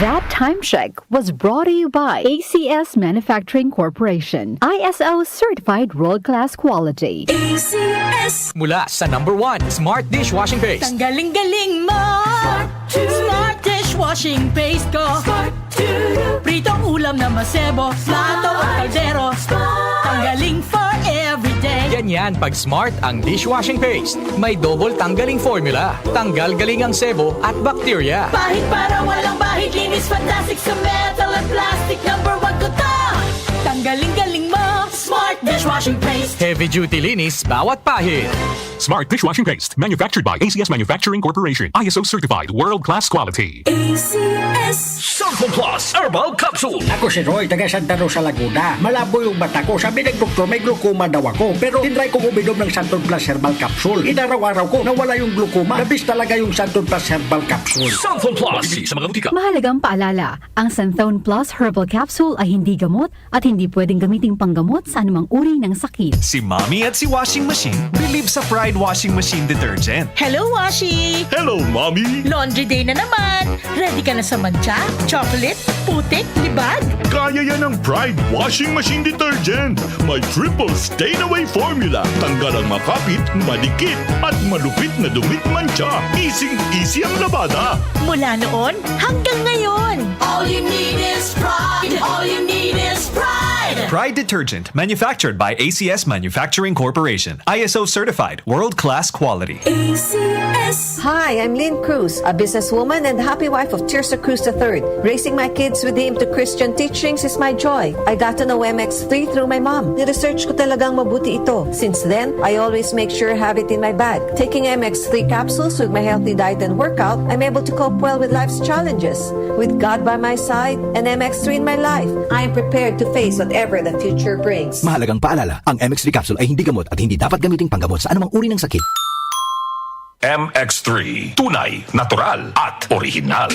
That time check was brought to you by ACS Manufacturing Corporation, ISO certified world-class quality. ACS. Mula sa #1 Smart Dishwashing Paste. Ang galing-galing mo. Smart dishwashing paste ko. Pritong ulam na masebo, plato at kaldero. Tanggaling for everyday. Ganyan pag Smart ang dishwashing paste. May double tanggaling formula. Tanggal galing ang sebo at bacteria. Bahid para walang bahid, linis fantastic sa metal at plastic. #1 ko to. Tanggaling-galing mo. Smart dishwashing paste. Heavy duty linis bawat pahid. Smart Dishwashing Paste, manufactured by ACS Manufacturing Corporation. ISO certified, world-class quality. ACS. Santon Plus Herbal Capsule. Ako si Roy, taga Santa Rosa, Laguna. Malabo yung mata ko. Sabi ng doktor, may glaucoma daw ako. Pero tinry kong uminom ng Santon Plus Herbal Capsule. Inaraw-araw ko, nawala yung glaucoma. Nabis talaga yung Santon Plus Herbal Capsule. Santon Plus sa mga butika. Mahalagang paalala, ang Santhone Plus Herbal Capsule ay hindi gamot at hindi pwedeng gamiting panggamot sa anumang uri ng sakit. Si Mommy at si Washing Machine believe sa Pride Washing Machine Detergent. Hello, Washi! Hello, Mommy! Laundry day na naman. Ready ka na sa mancha, chocolate, putik, libag? Kaya yan ang Pride Washing Machine Detergent. May triple stain-away formula. Tanggal ang makapit, malikit, at malupit na dumit mancha. Easy ang labada. Mula noon hanggang ngayon. All you need is pride. All you need is pride. Pride Detergent, manufactured by ACS Manufacturing Corporation. ISO certified, world-class quality. ACS. Hi, I'm Lynn Cruz, a businesswoman and happy wife of Tirsa Cruz III. Raising my kids with him to Christian teachings is my joy. I got to know MX3 through my mom. Ni-research ko talagang mabuti ito. Since then, I always make sure I have it in my bag. Taking MX3 capsules with my healthy diet and workout, I'm able to cope well with life's challenges. With God by my side and MX3 in my life, I am prepared to face whatever the future brings. Mahalagang paalala, ang MX3 capsule ay hindi gamot at hindi dapat gamiting panggamot sa anumang uri ng sakit. MX3. Tunay, natural, at original.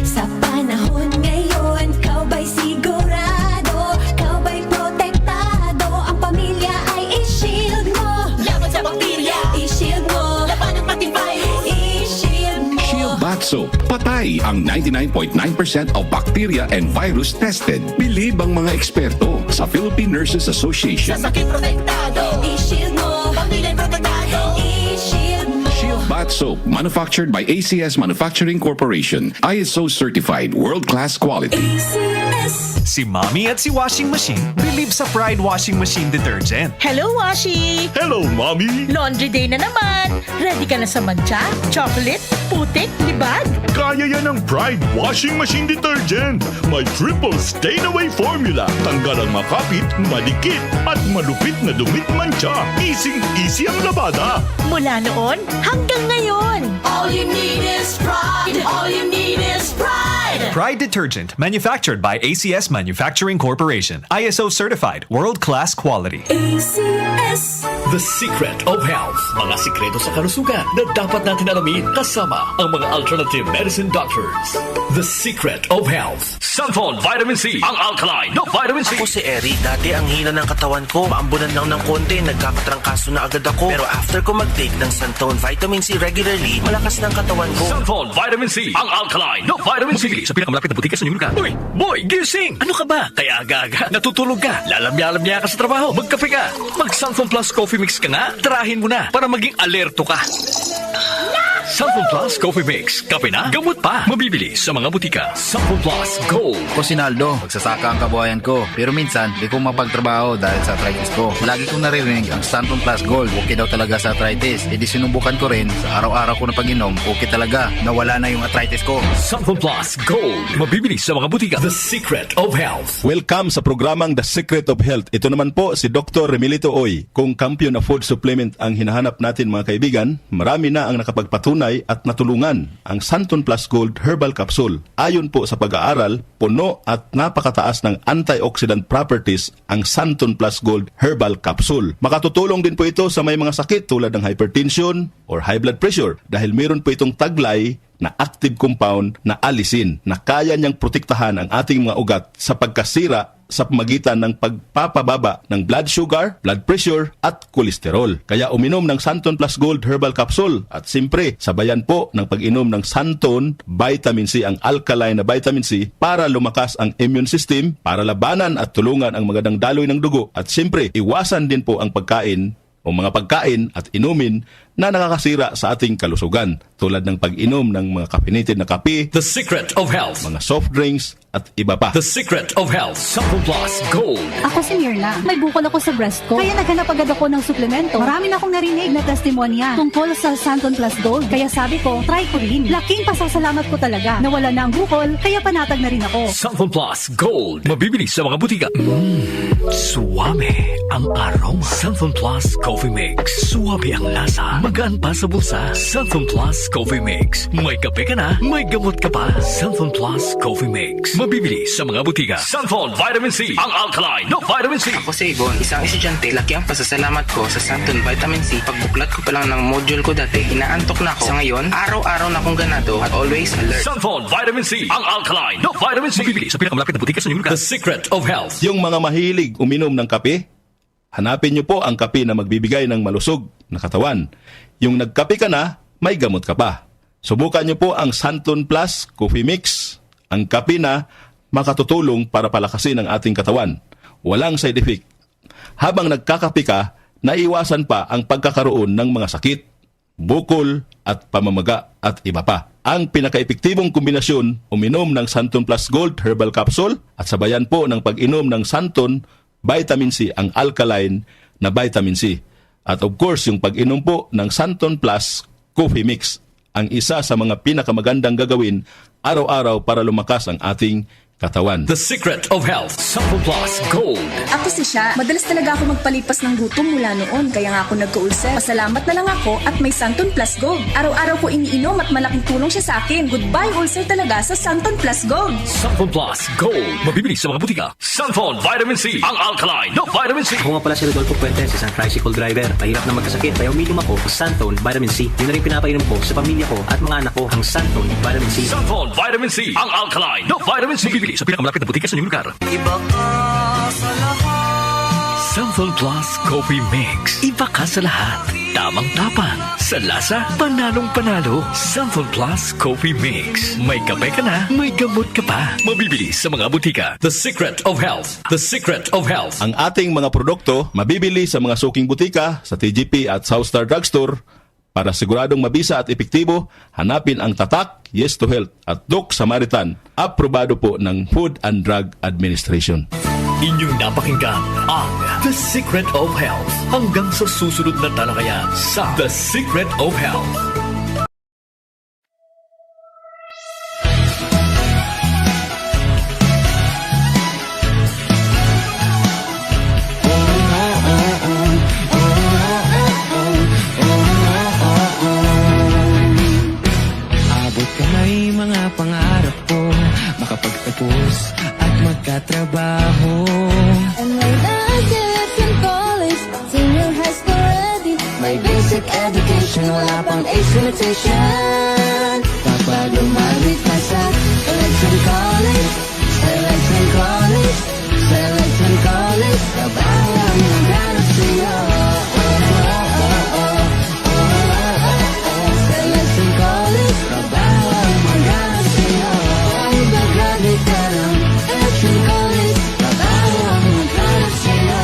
Sa panahon ngayon, kau ba'y sigurado? Kau ba'y protektado? Ang pamilya ay i-shield mo. Laban sa bakterya. I-shield mo. Laban ng pati virus. I-shield mo. Shield Bath Soap. Patay ang 99.9% of bacteria and virus tested. Bilib ang mga eksperto sa Philippine Nurses Association. Sa sakit protektado. I-shield mo. Pamilya protektado. I-shield mo. Shield Bath Soap, manufactured by ACS Manufacturing Corporation. ISO certified, world-class quality. ACS. Si Mommy at si Washing Machine believe sa Pride Washing Machine Detergent. Hello, Washi! Hello, Mommy! Laundry day na naman. Ready ka na sa mancha, chocolate, putik, libag? Kaya yan ang Pride Washing Machine Detergent. May triple stain-away formula. Tanggal ang makapit, malikit, at malupit na dumit mancha. Easy ang labada. Mula noon hanggang ngayon. All you need is pride. All you need is pride. Pride Detergent, manufactured by ACS Manufacturing Corporation. ISO certified, world-class quality. ACS. The Secret of Health. Mga sikreto sa kalusugan na dapat natin alamin kasama ang mga alternative medicine doctors. The Secret of Health. Santon Vitamin C. Ang alkaline na vitamin C. Ako si Eric. Dati ang hina ng katawan ko. Maambunan lang ng konti. Nagkakatrangkaso na agad ako. Pero after ko mag-take ng Santon Vitamin C regularly, malakas ng katawan ko. Santon Vitamin C. Ang alkaline na vitamin C. Sa pinakamalapit na butika sa inyong lugar. Uy! Boy! Gising! Ano ka ba? Kaya aga-aga. Natutulog ka. Lalamya-lamya ka sa trabaho. Magkape ka. Mag-Santon Plus Coffee Mix ka nga. Tirahin mo na para maging alerto ka. Santon Plus Coffee Mix. Kape na, gamot pa. Mabibili sa mga butika. Santon Plus Gold. Ako si Naldo, magsasaka ang kabuhayan ko. Pero minsan, di ko mapagtrabaho dahil sa arthritis ko. Lagi kong naririnig ang Santon Plus Gold. Okay daw talaga sa arthritis. E di sinubukan ko rin. Sa araw-araw ko na pag-inom, okay talaga. Nawala na yung arthritis ko. Santon Plus Gold. Mabibili sa mga butika. The Secret of Health. Welcome sa programang The Secret of Health. Ito naman po si Dr. Remilito Oy. Kung kampiyon na food supplement ang hinahanap natin mga kaibigan, marami na ang nakapagpatunay at natulungan ang Santon Plus Gold Herbal Capsule. Ayon po sa pag-aaral, puno at napakataas ng antioxidant properties ang Santon Plus Gold Herbal Capsule. Makatutulong din po ito sa may mga sakit tulad ng hypertension or high blood pressure dahil meron po itong taglay na active compound na alisin na kaya niyang protektahan ang ating mga ugat sa pagkasira sa pamagitan ng pagpapababa ng blood sugar, blood pressure at kolesterol. Kaya uminom ng Santon Plus Gold Herbal Capsule at siyempre sabayan po ng pag-inom ng Santon Vitamin C, ang alkaline na vitamin C para lumakas ang immune system, para labanan at tulungan ang magandang daloy ng dugo at siyempre iwasan din po ang pagkain o mga pagkain at inumin na nakakasira sa ating kalusugan tulad ng pag-inom ng mga caffeinated na kape, The Secret of Health. mga soft drinks at iba pa. The Secret of Health. Santon Plus Gold. Ako si Mirna. May bukol ako sa breast ko. Kaya naghanap agad ako ng suplemento. Marami na akong narinig na testimonya tungkol sa Santon Plus Gold. Kaya sabi ko, try ko rin. Laking pasasalamat ko talaga. Nawala na ang bukol, kaya panatag na rin ako. Santon Plus Gold. Mabibili sa mga butika. Suwame ang aroma. Santon Plus Coffee Mix. Suwabe ang lasa. Magaan pa sa bulsa. Santon Plus Coffee Mix. May kape ka na, may gamot ka pa. Santon Plus Coffee Mix. Mabibili sa mga butika. Santon Vitamin C. Ang alkaline no vitamin C. Ako si Ibon, isang estudyante. Laki ang pasasalamat ko sa Santon Vitamin C. Pagbuklat ko pa lang ng module ko dati, inaantok na ako. Sa ngayon, araw-araw na akong ganado at always alert. Santon Vitamin C. Ang alkaline no vitamin C. Mabibili sa pinakamalapit na butika sa inyong lugar. The Secret of Health. Yung mga mahilig uminom ng kape, hanapin nyo po ang kape na magbibigay ng malusog na katawan. Yung nagkape ka na, may gamot ka pa. Subukan nyo po ang Santon Plus Coffee Mix. Ang kape na makatutulong para palakasin ang ating katawan. Walang side effect. Habang nagkakape ka, naiwasan pa ang pagkakaroon ng mga sakit, bukol at pamamaga at iba pa. Ang pinaka-epektibong kombinasyon, uminom ng Santon Plus Gold Herbal Capsule at sabayan po ng pag-inom ng Santon Vitamin C, ang alkaline na vitamin C. At of course, yung pag-inom po ng Santon Plus Coffee Mix, ang isa sa mga pinakamagandang gagawin araw-araw para lumakas ang ating katawan. The Secret of Health. Santon Plus Gold. Ako si Sha. Madalas talaga ako magpalipas ng gutom mula noon, kaya nga ako nagka-ulcer. Pasalamat na lang ako at may Santon Plus Gold. Araw-araw ko iniinom at malaking tulong siya sa akin. Goodbye ulcer talaga sa Santon Plus Gold. Santon Plus Gold. Mabibili sa mga butika. Santon Vitamin C. Ang alkaline no vitamin C. Ako nga pala si Rodolfo Puentes, isang tricycle driver. Mahirap na magkasakit, kaya uminom ako ng Santon Vitamin C. Yun na rin pinapainom ko sa pamilya ko at mga anak ko, ang Santon Vitamin C. Santon Vitamin C. Ang alkaline no vitamin C. Mabibili sa pinakamalapit na butika sa inyong lugar. Iba ka sa lahat. Santon Plus Coffee Mix. Iba ka sa lahat. Tamang tapang. Sa lasa, panalong-panalo. Santon Plus Coffee Mix. May kape ka na, may gamot ka pa. Mabibili sa mga butika. The Secret of Health. The Secret of Health. Ang ating mga produkto mabibili sa mga suking butika, sa TGP at Southstar Drugstore. Para siguradong mabisa at epektibo, hanapin ang tatak, Yes to Health at Doc Samaritan. Aprobado po ng Food and Drug Administration. Inyong napakinggan ang The Secret of Health. Hanggang sa susunod na talakayan sa The Secret of Health. Pangarap ko makapagtapos at magkatrabaho. And when I get from college, senior high school ready, May basic education, wala pang age limitation. Kapag lumalik ka sa Selection College, Selection College, Selection College, trabaho ang maghanap sa'yo. Selection College, trabaho ang maghanap sa'yo. Kahit mag-graduate ka ng Selection College, trabaho ang maghanap sa'yo.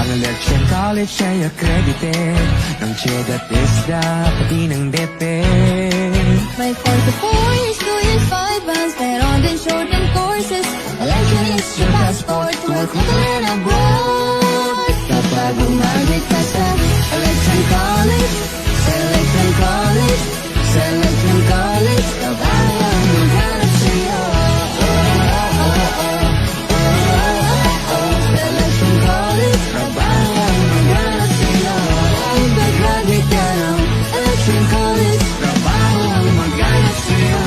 Ang Selection College ay accredited ng CHED at ISDA, pati ng DepEd. May 44 years, 2 years, 5 months, meron din short-term courses. Election is your passport to work local and abroad. Kapag umabit ka sa Selection College, Selection College, Selection College, trabaho ang maghanap sa'yo. Selection College, trabaho ang maghanap sa'yo. Kahit mag-graduate ka ng Selection College, trabaho ang maghanap sa'yo.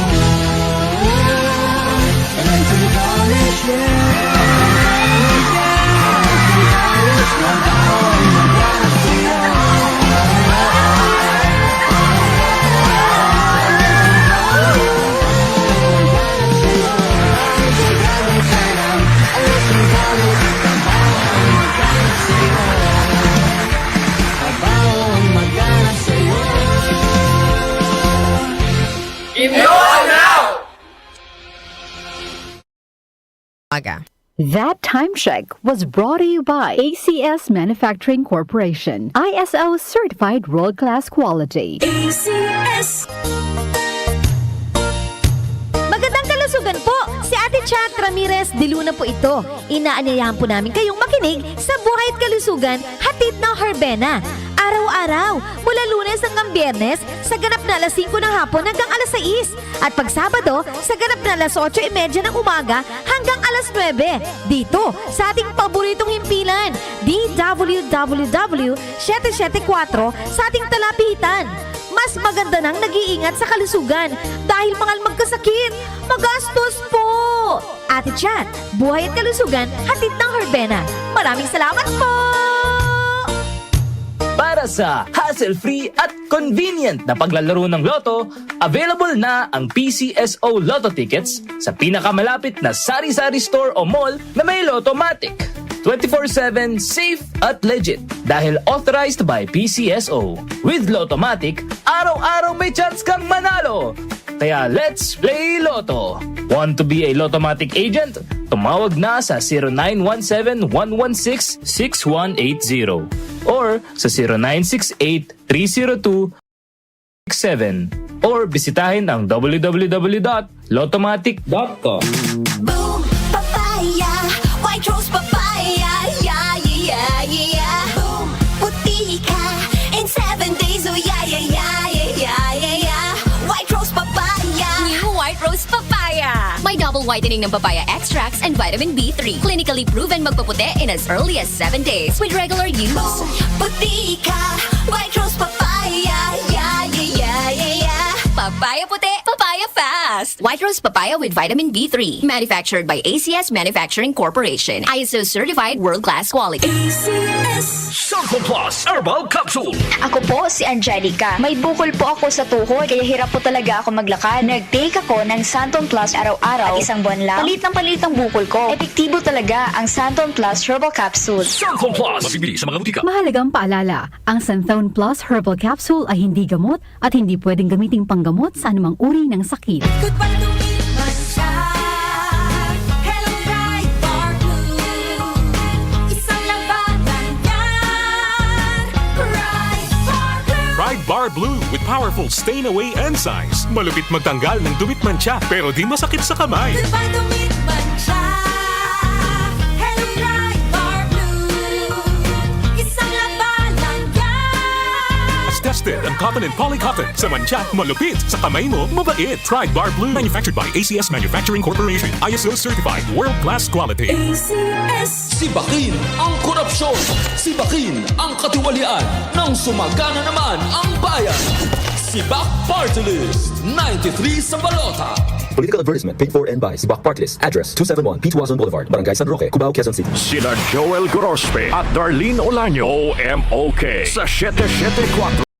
That time check was brought to you by ACS Manufacturing Corporation, ISO certified world-class quality. ACS. Magandang kalusugan po! Si Ate Chat Ramirez de Luna po ito. Inaanyayahan po namin kayong makinig sa Buhay at Kalusugan, hatid ng Herbena. Araw-araw, mula Lunes hanggang Biyernes, sa ganap na alas 5 ng hapon hanggang alas 6. At pag Sabado, sa ganap na alas 8:30 ng umaga hanggang alas 9. Dito, sa ating paboritong himpilan, DWWW 774 sa ating talapitan. Mas maganda nang nag-iingat sa kalusugan dahil mahal magkasakit. Magastos po! Ate Chat, Buhay at Kalusugan, hatid ng Herbena. Maraming salamat po! Para sa hassle-free at convenient na paglalaro ng Lotto, available na ang PCSO Lotto tickets sa pinakamalapit na sari-sari store o mall na may Lottomatic. 24/7 safe at legit dahil authorized by PCSO. With Lottomatic, araw-araw may chance kang manalo. Kaya let's play Lotto. Want to be a Lottomatic agent? Tumawag na sa 0917-116-6180 or sa 0968-302-67 or bisitahin ang www.lottomatic.com. Boom, papaya, white rose papaya, yeah, yeah, yeah. Boom, puti ka in 7 days, oh yeah, yeah, yeah, yeah, yeah, yeah. White rose papaya. New White Rose Papaya. May double whitening ng papaya extracts and vitamin B3. Clinically proven magpaputi in as early as 7 days with regular use. Boom, puti ka, white rose papaya, yeah, yeah, yeah, yeah. Papaya puti, papaya fast. White Rose Papaya with vitamin B3. Manufactured by ACS Manufacturing Corporation. ISO certified world-class quality. Santon Plus Herbal Capsule. Ako po si Angelica. May bukol po ako sa tuhod kaya hirap po talaga ako maglakad. Nag-take ako ng Santon Plus araw-araw at isang buwan lang. Palit ang bukol ko. Epektibo talaga ang Santon Plus Herbal Capsule. Santon Plus. Mabibili sa mga butika. Mahalagang paalala, ang Santhone Plus Herbal Capsule ay hindi gamot at hindi pwedeng gamiting panggamot sa anumang uri ng sakit. Goodbye to me, Mancha. Hello, bright bar blue. Isang labanan yan. Bright bar blue. Pride Bar Blue with powerful stain-away enzymes. Malupit magtanggal ng dumit mancha pero di masakit sa kamay. Goodbye to me, Mancha. Hello, bright bar blue. Isang labanan yan. As tested ang cotton and polycotton. Sa mancha, malupit. Sa kamay mo, mabait. Pride Bar Blue. Manufactured by ACS Manufacturing Corporation. ISO certified world-class quality. Sibakin ang korupsyon. Sibakin ang katiwalian. Nang sumagana naman ang bayan. Sibak Party List. 93 sa balota. Political advertisement paid for and by Sibak Party List. Address 271 P. Tuazon Boulevard, Barangay San Roque, Cubao, Quezon City. Sina Joel Gorospe at Darlene Olaño, OMOK sa 774